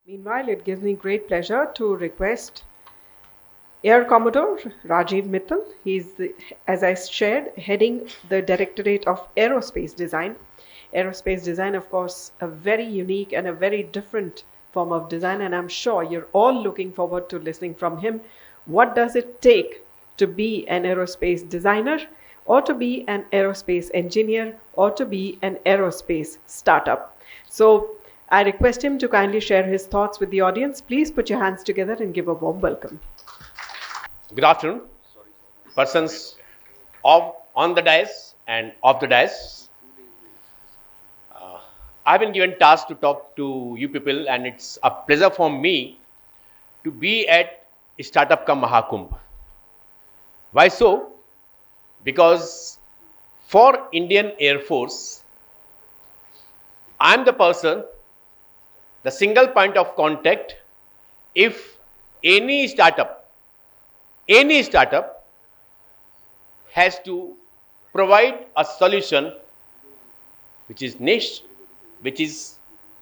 Meanwhile, it gives me great pleasure to request Air Commodore Rajiv Mittal. He's, as I shared, heading the Directorate of Aerospace Design. Aerospace design, of course, a very unique and a very different form of design, and I'm sure you're all looking forward to listening from him. What does it take to be an aerospace designer, or to be an aerospace engineer, or to be an aerospace startup? So I request him to kindly share his thoughts with the audience. Please put your hands together and give a warm welcome. Good afternoon, persons on the dais and off the dais. I've been given task to talk to you people, and it's a pleasure for me to be at Startup Ka Mahakumbh. Why so? Because for Indian Air Force, I'm the person, the single point of contact. If any startup has to provide a solution which is niche, which is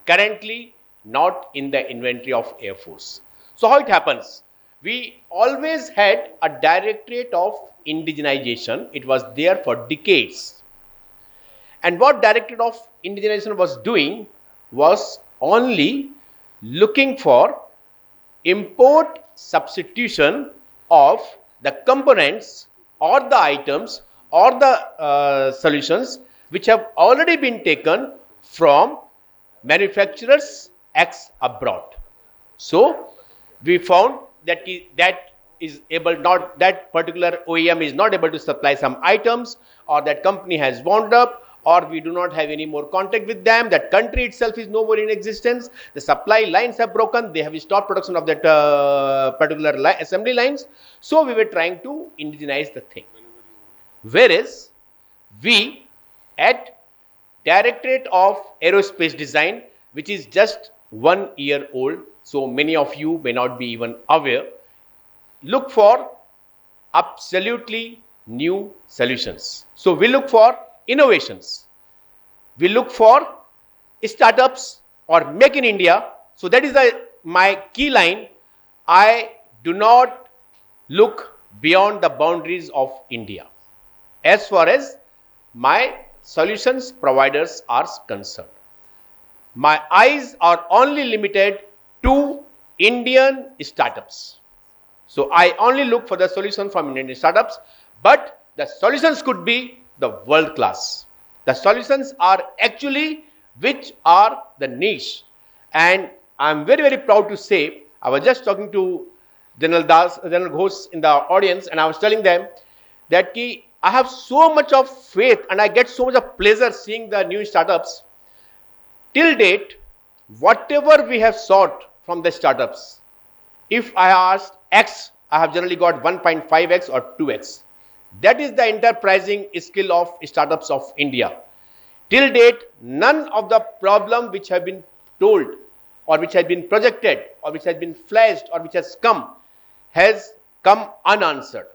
currently not in the inventory of Air Force. So how it happens? We always had a directorate of indigenization. It was there for decades. And what directorate of indigenization was doing was only looking for import substitution of the components or the items or the solutions which have already been taken from manufacturers X abroad. So we found that that particular OEM is not able to supply some items, or that company has wound up, or we do not have any more contact with them, that country itself is no more in existence, the supply lines have broken, they have stopped production of that particular assembly lines. So we were trying to indigenize the thing. Whereas we at Directorate of Aerospace Design, which is just 1 year old, so many of you may not be even aware, look for absolutely new solutions. So we look for innovations. We look for startups or make in India. So that is my key line. I do not look beyond the boundaries of India as far as my solutions providers are concerned. My eyes are only limited to Indian startups. So I only look for the solution from Indian startups, but the solutions could be the world class. The solutions are actually which are the niche. And I'm very, very proud to say, I was just talking to General Ghosh in the audience, and I was telling them that I have so much of faith and I get so much of pleasure seeing the new startups. Till date, whatever we have sought from the startups, if I asked X, I have generally got 1.5x or 2x. That is the enterprising skill of startups of India. Till date, none of the problem which have been told, or which has been projected, or which has been flashed, or which has come unanswered.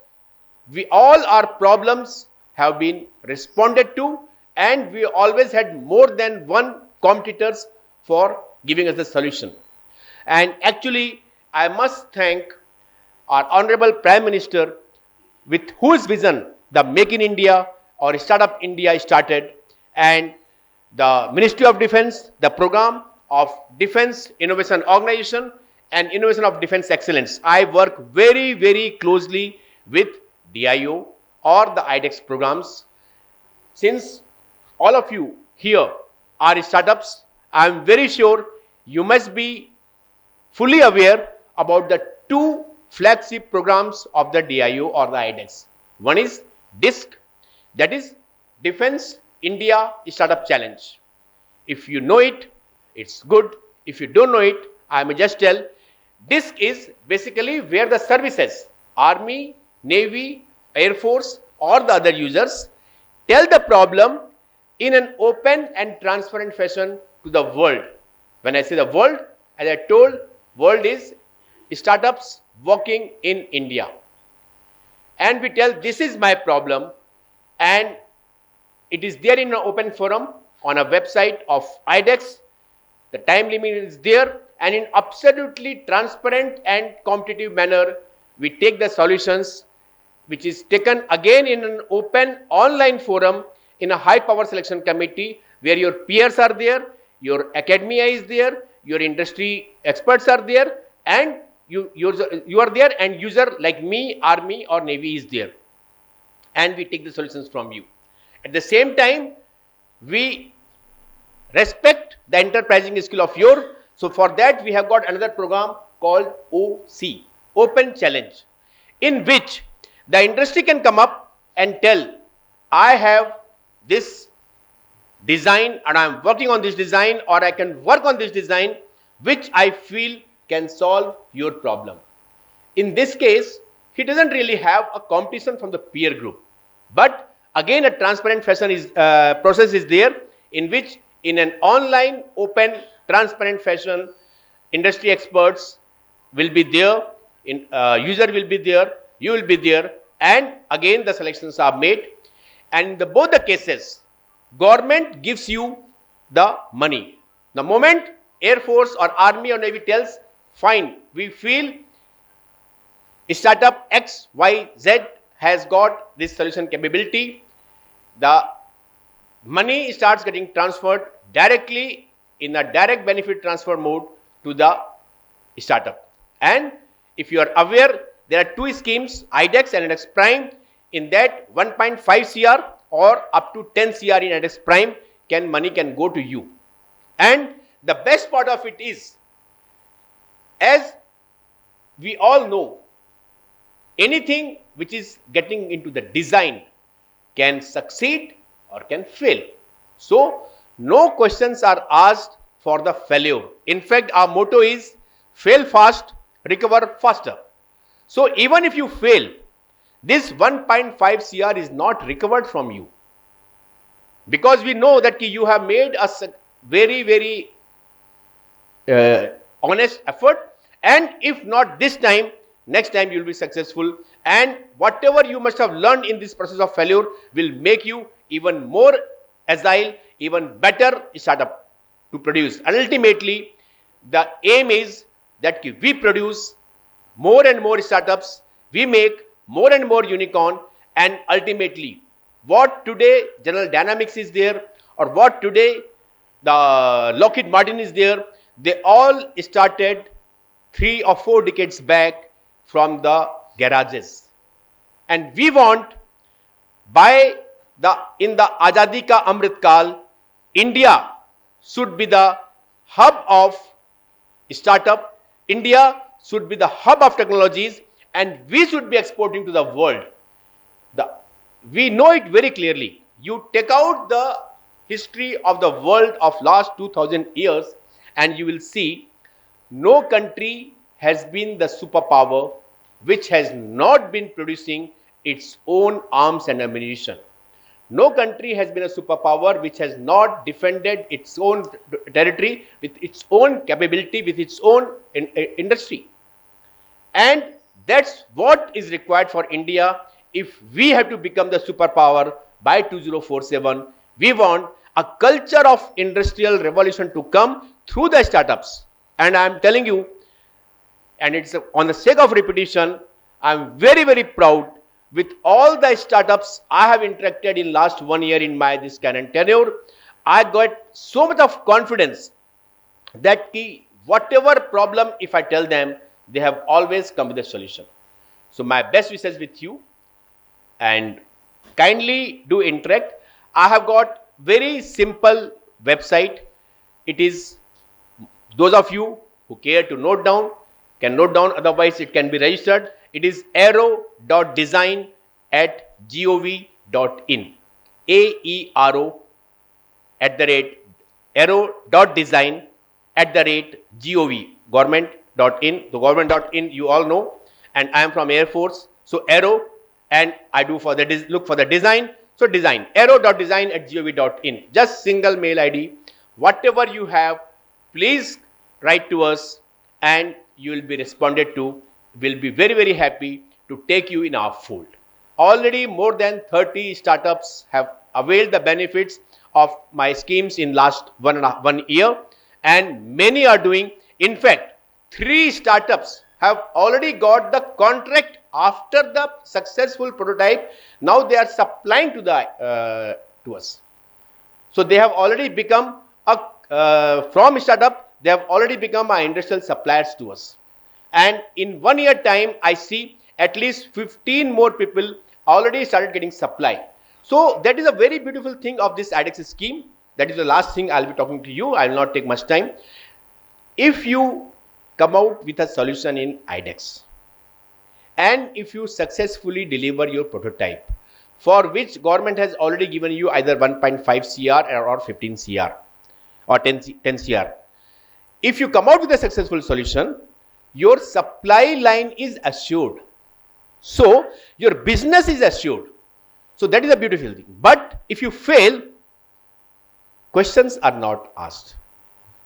All our problems have been responded to, and we always had more than one competitors for giving us the solution. And actually, I must thank our Honorable Prime Minister, with whose vision the Make in India or Startup India started, and the Ministry of Defence, the program of Defence Innovation Organization and Innovation of Defence Excellence. I work very, very closely with DIO or the IDEX programs. Since all of you here are startups, I am very sure you must be fully aware about the two flagship programs of the DIO or the IDEX. One is DISC, that is Defense India Startup Challenge. If you know it, it's good. If you don't know it, I may just tell. DISC is basically where the services, Army, Navy, Air Force or the other users tell the problem in an open and transparent fashion to the world. When I say the world, as I told, world is startups working in India. And we tell this is my problem, and it is there in an open forum on a website of IDEX. The time limit is there, and in absolutely transparent and competitive manner, we take the solutions which is taken again in an open online forum in a high power selection committee where your peers are there, your academia is there, your industry experts are there, and you are there, and user like me, army or navy is there, and we take the solutions from you. At the same time, we respect the enterprising skill of your. So for that, we have got another program called OC, Open Challenge, in which the industry can come up and tell, I have this design and I am working on this design, or I can work on this design which I feel can solve your problem. In this case, he doesn't really have a competition from the peer group, but again a transparent fashion is process is there, in which in an online open transparent fashion industry experts will be there, user will be there, you will be there, and again the selections are made. And in both the cases, government gives you the money. The moment Air Force or Army or Navy tells, fine, we feel startup XYZ has got this solution capability, the money starts getting transferred directly in a direct benefit transfer mode to the startup. And if you are aware, there are two schemes, IDEX and IDEX Prime. In that 1.5 CR or up to 10 CR in IDEX Prime money can go to you. And the best part of it is, as we all know, anything which is getting into the design can succeed or can fail. So no questions are asked for the failure. In fact, our motto is fail fast, recover faster. So even if you fail, this 1.5 CR is not recovered from you, because we know that you have made a very, very honest effort, and if not this time, next time you will be successful, and whatever you must have learned in this process of failure will make you even more agile, even better startup to produce. And ultimately, the aim is that we produce more and more startups, we make more and more unicorn, and ultimately what today General Dynamics is there, or what today the Lockheed Martin is there, they all started 3 or 4 decades back from the garages. And we want, in the Azadi Ka Amrit Kal, India should be the hub of startup, India should be the hub of technologies, and we should be exporting to the world. We know it very clearly. You take out the history of the world of last 2000 years and you will see no country has been the superpower which has not been producing its own arms and ammunition. No country has been a superpower which has not defended its own territory with its own capability, with its own industry. And that's what is required for India. If we have to become the superpower by 2047, we want a culture of industrial revolution to come through the startups. And I am telling you, and it's on the sake of repetition, I am very, very proud with all the startups I have interacted in last 1 year in my this current tenure. I got so much of confidence that whatever problem if I tell them, they have always come with a solution. So my best wishes with you, and kindly do interact. I have got very simple website. It is, those of you who care to note down can note down, otherwise it can be registered. It is aero.design@gov.in, aero@design@gov, government.in. The government.in you all know, and I am from Air Force, so aero, and I do for the look for the design. So design, aero.design@gov.in. Just single mail ID. Whatever you have, please write to us and you will be responded to. We'll be very, very happy to take you in our fold. Already more than 30 startups have availed the benefits of my schemes in last 1 year, and many are doing In fact, 3 startups have already got the contract after the successful prototype. Now they are supplying to to us. So they have already become from startup, they have already become our industrial suppliers to us. And in 1 year time, I see at least 15 more people already started getting supply. So that is a very beautiful thing of this IDEX scheme. That is the last thing I'll be talking to you. I will not take much time. If you come out with a solution in IDEX, and if you successfully deliver your prototype, for which government has already given you either 1.5 CR or 15 CR or 10 CR. If you come out with a successful solution, your supply line is assured. So your business is assured. So that is a beautiful thing. But if you fail, questions are not asked.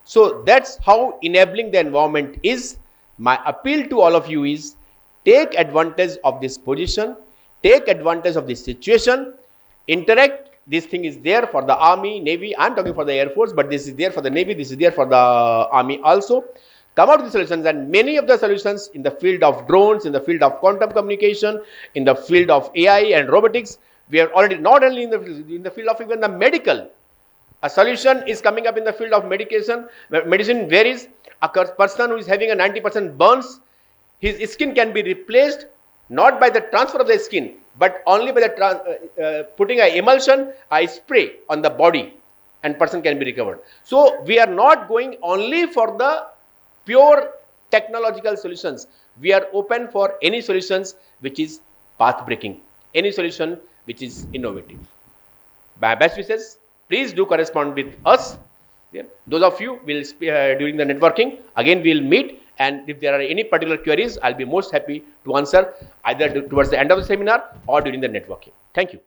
So that's how enabling the environment is. My appeal to all of you is, take advantage of this position, take advantage of this situation, interact. This thing is there for the Army, Navy. I'm talking for the Air Force, but this is there for the Navy, this is there for the Army also. Come out with solutions, and many of the solutions in the field of drones, in the field of quantum communication, in the field of AI and robotics, we are already not only in the field of even the medical. A solution is coming up in the field of medicine, where is a person who is having a 90% burns, his skin can be replaced not by the transfer of the skin, but only by the putting an emulsion, a spray on the body, and person can be recovered. So we are not going only for the pure technological solutions. We are open for any solutions which is path breaking, any solution which is innovative. My best wishes. Please do correspond with us. Yeah. Those of you will during the networking, again we will meet, and if there are any particular queries, I'll be most happy to answer either towards the end of the seminar or during the networking. Thank you.